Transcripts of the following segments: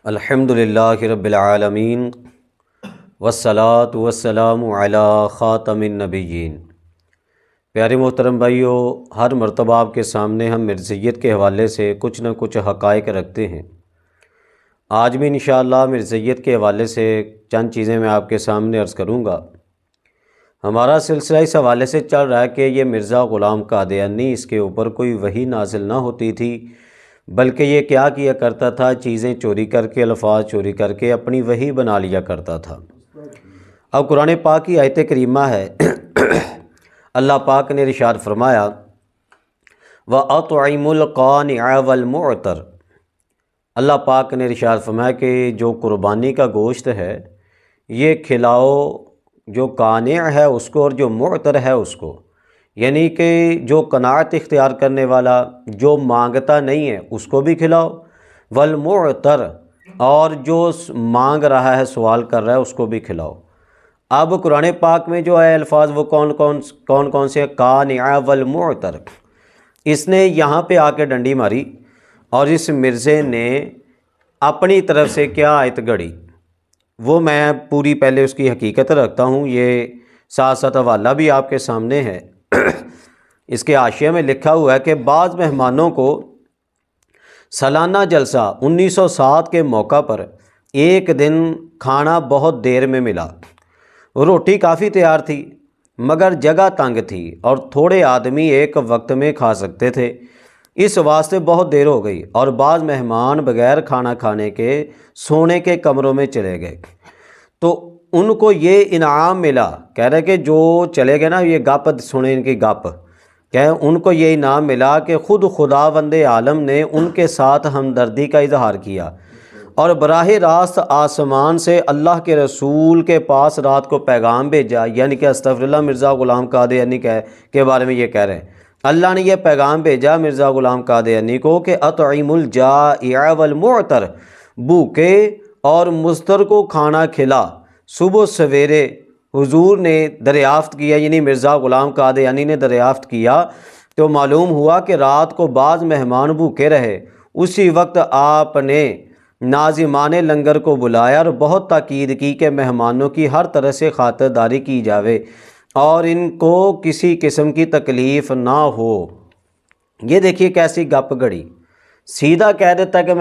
الحمدللہ رب العالمین والصلاة والسلام علی خاتم النبیین۔ پیارے محترم بھائیو، ہر مرتبہ آپ کے سامنے ہم مرزیت کے حوالے سے کچھ نہ کچھ حقائق رکھتے ہیں۔ آج بھی انشاءاللہ مرزیت کے حوالے سے چند چیزیں میں آپ کے سامنے عرض کروں گا۔ ہمارا سلسلہ اس حوالے سے چل رہا ہے کہ یہ مرزا غلام قادیانی، اس کے اوپر کوئی وحی نازل نہ ہوتی تھی، بلکہ یہ کیا کرتا تھا، چیزیں چوری کر کے، الفاظ چوری کر کے اپنی وحی بنا لیا کرتا تھا۔ اب قرآن پاک کی آیت کریمہ ہے، اللہ پاک نے ارشاد فرمایا وَأَطْعِمُوا الْقَانِعَ وَالْمُعْتَرَ۔ اللہ پاک نے ارشاد فرمایا کہ جو قربانی کا گوشت ہے یہ کھلاؤ، جو قانع ہے اس کو اور جو معتر ہے اس کو، یعنی کہ جو قناعت اختیار کرنے والا، جو مانگتا نہیں ہے اس کو بھی کھلاؤ، والمعتر، اور جو مانگ رہا ہے، سوال کر رہا ہے، اس کو بھی کھلاؤ۔ اب قرآن پاک میں جو ہے الفاظ وہ کون سے ہیں؟ قانع والمعتر۔ اس نے یہاں پہ آ کے ڈنڈی ماری اور اس مرزے نے اپنی طرف سے کیا آیت گڑھی، وہ میں پوری پہلے اس کی حقیقت رکھتا ہوں، یہ ساتھ ساتھ حوالہ بھی آپ کے سامنے ہے۔ اس کے حاشیے میں لکھا ہوا ہے کہ بعض مہمانوں کو سالانہ جلسہ 1907 کے موقع پر ایک دن کھانا بہت دیر میں ملا۔ روٹی کافی تیار تھی مگر جگہ تنگ تھی اور تھوڑے آدمی ایک وقت میں کھا سکتے تھے، اس واسطے بہت دیر ہو گئی اور بعض مہمان بغیر کھانا کھانے کے سونے کے کمروں میں چلے گئے۔ تو ان کو یہ انعام ملا، کہہ رہے کہ جو چلے گئے نا، یہ گپ سنیں ان کی گپ، کہ ان کو یہ انعام ملا کہ خود خداوند عالم نے ان کے ساتھ ہمدردی کا اظہار کیا اور براہ راست آسمان سے اللہ کے رسول کے پاس رات کو پیغام بھیجا، یعنی کہ استغفر اللہ، مرزا غلام قادیانی کے بارے میں یہ کہہ رہے ہیں، اللہ نے یہ پیغام بھیجا مرزا غلام قادیانی کو کہ اطعموا الجائع والمعتر، بھوکے اور مضطر کو کھانا کھلا۔ صبح سویرے حضور نے دریافت کیا، یعنی مرزا غلام قادیانی نے دریافت کیا تو معلوم ہوا کہ رات کو بعض مہمان بھوکے رہے۔ اسی وقت آپ نے ناظمان لنگر کو بلایا اور بہت تاکید کی کہ مہمانوں کی ہر طرح سے خاطرداری کی جاوے اور ان کو کسی قسم کی تکلیف نہ ہو۔ یہ دیکھیے کیسی گپ گڑی، سیدھا کہہ دیتا کہ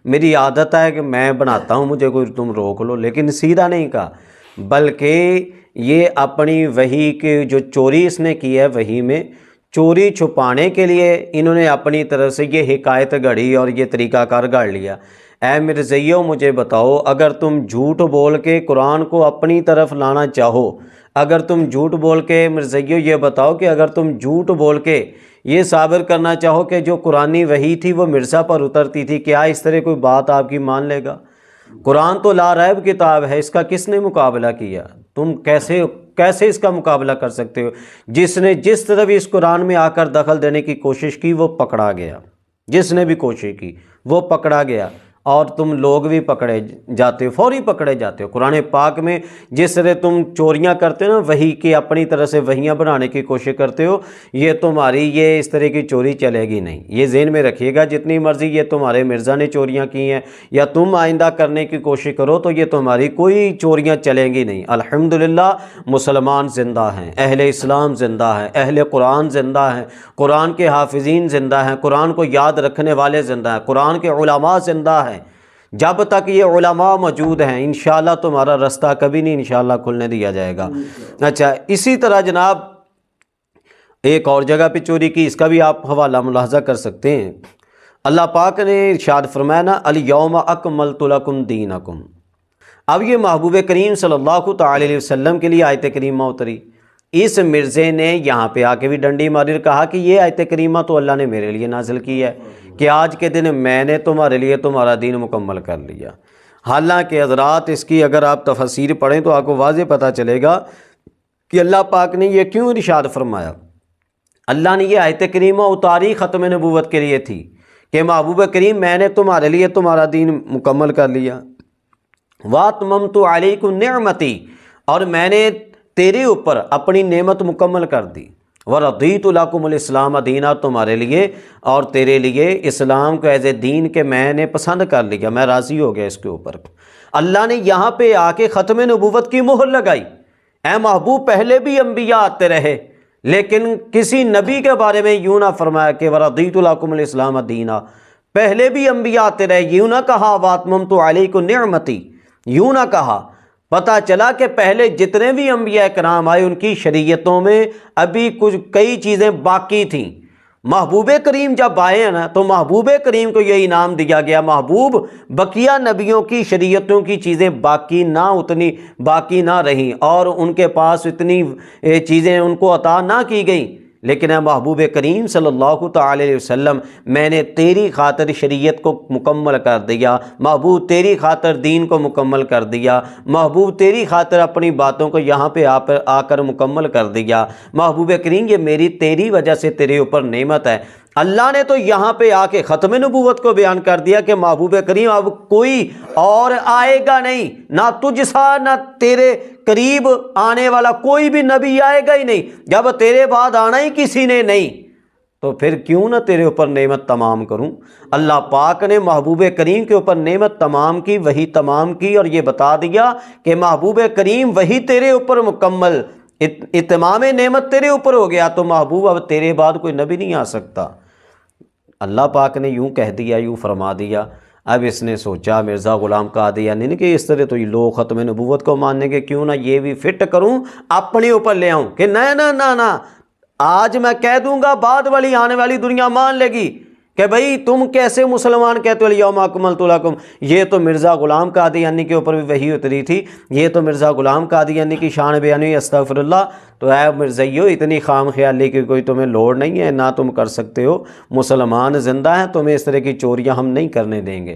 میری عادت ہے کہ میں بناتا ہوں، مجھے کوئی تم روک لو، لیکن سیدھا نہیں کہا، بلکہ یہ اپنی وحی کی جو چوری اس نے کی ہے، وحی میں چوری چھپانے کے لیے انہوں نے اپنی طرف سے یہ حکایت گھڑی اور یہ طریقہ کار گھڑ لیا۔ اے مرزیو مجھے بتاؤ، اگر تم جھوٹ بول کے قرآن کو اپنی طرف لانا چاہو، اگر تم جھوٹ بول کے، مرزیو یہ بتاؤ کہ اگر تم جھوٹ بول کے یہ ثابت کرنا چاہو کہ جو قرآنی وحی تھی وہ مرزا پر اترتی تھی، کیا اس طرح کوئی بات آپ کی مان لے گا؟ قرآن تو لا ریب کتاب ہے، اس کا کس نے مقابلہ کیا؟ تم کیسے اس کا مقابلہ کر سکتے ہو؟ جس نے جس طرح بھی اس قرآن میں آ کر دخل دینے کی کوشش کی وہ پکڑا گیا، جس نے بھی کوشش کی وہ پکڑا گیا، اور تم لوگ بھی پکڑے جاتے ہو، فوری پکڑے جاتے ہو۔ قرآن پاک میں جس طرح تم چوریاں کرتے ہو نا، وحی کی اپنی طرح سے وحیاں بنانے کی کوشش کرتے ہو، یہ تمہاری یہ اس طرح کی چوری چلے گی نہیں، یہ ذہن میں رکھیے گا۔ جتنی مرضی یہ تمہارے مرزا نے چوریاں کی ہیں یا تم آئندہ کرنے کی کوشش کرو تو یہ تمہاری کوئی چوریاں چلیں گی نہیں۔ الحمدللہ مسلمان زندہ ہیں، اہل اسلام زندہ ہیں، اہل قرآن زندہ ہیں، قرآن کے حافظین زندہ ہیں، قرآن کو یاد رکھنے والے زندہ ہیں، قرآن کے علماء زندہ ہیں۔ جب تک یہ علماء موجود ہیں انشاءاللہ تمہارا رستہ کبھی نہیں انشاءاللہ کھلنے دیا جائے گا۔ اچھا، اسی طرح جناب ایک اور جگہ پہ چوری کی، اس کا بھی آپ حوالہ ملاحظہ کر سکتے ہیں۔ اللہ پاک نے ارشاد فرمایا نا، الیوم اکملت لکم دینکم۔ اب یہ محبوب کریم صلی اللہ تعالی علیہ وسلم کے لیے آیت کریمہ اتری۔ اس مرزے نے یہاں پہ آ کے بھی ڈنڈی ماری اور کہا کہ یہ آیت کریمہ تو اللہ نے میرے لیے نازل کی ہے کہ آج کے دن میں نے تمہارے لیے تمہارا دین مکمل کر لیا۔ حالانکہ حضرات اس کی اگر آپ تفسیر پڑھیں تو آپ کو واضح پتہ چلے گا کہ اللہ پاک نے یہ کیوں ارشاد فرمایا۔ اللہ نے یہ آیت کریمہ اتاری ختم نبوت کے لیے تھی کہ محبوب کریم میں نے تمہارے لیے تمہارا دین مکمل کر لیا۔ وَأَتْمَمْتُ عَلَيْكُمْ نِعْمَتِي، اور میں نے تیرے اوپر اپنی نعمت مکمل کر دی۔ وَرَضِيتُ لَكُمُ الْإِسْلَامَ دِینًا، تمہارے لیے اور تیرے لیے اسلام کو ایز اے دین کے میں نے پسند کر لیا، میں راضی ہو گیا اس کے اوپر۔ اللہ نے یہاں پہ آ کے ختم نبوت کی مہر لگائی۔ اے محبوب، پہلے بھی انبیاء آتے رہے لیکن کسی نبی کے بارے میں یوں نہ فرمایا کہ وَرَضِيتُ لَكُمُ الْإِسْلَامَ دِینًا، پہلے بھی انبیاء آتے رہے، یوں نہ کہا وَأَتْمَمْتُ عَلَيْكُمْ نِعْمَتِي، یوں نہ کہا۔ پتہ چلا کہ پہلے جتنے بھی انبیاء کرام آئے ان کی شریعتوں میں ابھی کئی چیزیں باقی تھیں۔ محبوب کریم جب آئے ہیں نا تو محبوب کریم کو یہ انعام دیا گیا، محبوب بقیہ نبیوں کی شریعتوں کی چیزیں اتنی باقی نہ رہیں اور ان کے پاس اتنی چیزیں ان کو عطا نہ کی گئیں، لیکن اے محبوب کریم صلی اللہ تعالی علیہ وسلم، میں نے تیری خاطر شریعت کو مکمل کر دیا، محبوب تیری خاطر دین کو مکمل کر دیا، محبوب تیری خاطر اپنی باتوں کو یہاں پہ آ کر مکمل کر دیا۔ محبوب کریم، یہ تیری وجہ سے تیرے اوپر نعمت ہے۔ اللہ نے تو یہاں پہ آ کے ختم نبوت کو بیان کر دیا کہ محبوب کریم اب کوئی اور آئے گا نہیں، نہ تجھ سا نہ تیرے قریب آنے والا کوئی بھی نبی آئے گا ہی نہیں، جب تیرے بعد آنا ہی کسی نے نہیں تو پھر کیوں نہ تیرے اوپر نعمت تمام کروں۔ اللہ پاک نے محبوب کریم کے اوپر نعمت تمام کی، وہی تمام کی، اور یہ بتا دیا کہ محبوب کریم وہی تیرے اوپر مکمل اتمام نعمت تیرے اوپر ہو گیا، تو محبوب اب تیرے بعد کوئی نبی نہیں آ سکتا۔ اللہ پاک نے یوں کہہ دیا، یوں فرما دیا۔ اب اس نے سوچا مرزا غلام قادیانی نے کہ اس طرح تو یہ لوگ ختم نبوت کو ماننے کے، کیوں نہ یہ بھی فٹ کروں، اپنے اوپر لے آؤں کہ نہ آج میں کہہ دوں گا، بعد والی آنے والی دنیا مان لے گی کہ بھئی تم کیسے مسلمان کہتے ہو الیوم اکملت لکم۔ یہ تو مرزا غلام قادیانی کے اوپر بھی وحی اتری تھی، یہ تو مرزا غلام قادیانی کی شان بیانی، استغفر اللہ۔ تو اے مرزائیو، اتنی خام خیالی کی کوئی تمہیں لوڑ نہیں ہے، نہ تم کر سکتے ہو، مسلمان زندہ ہیں، تمہیں اس طرح کی چوریاں ہم نہیں کرنے دیں گے۔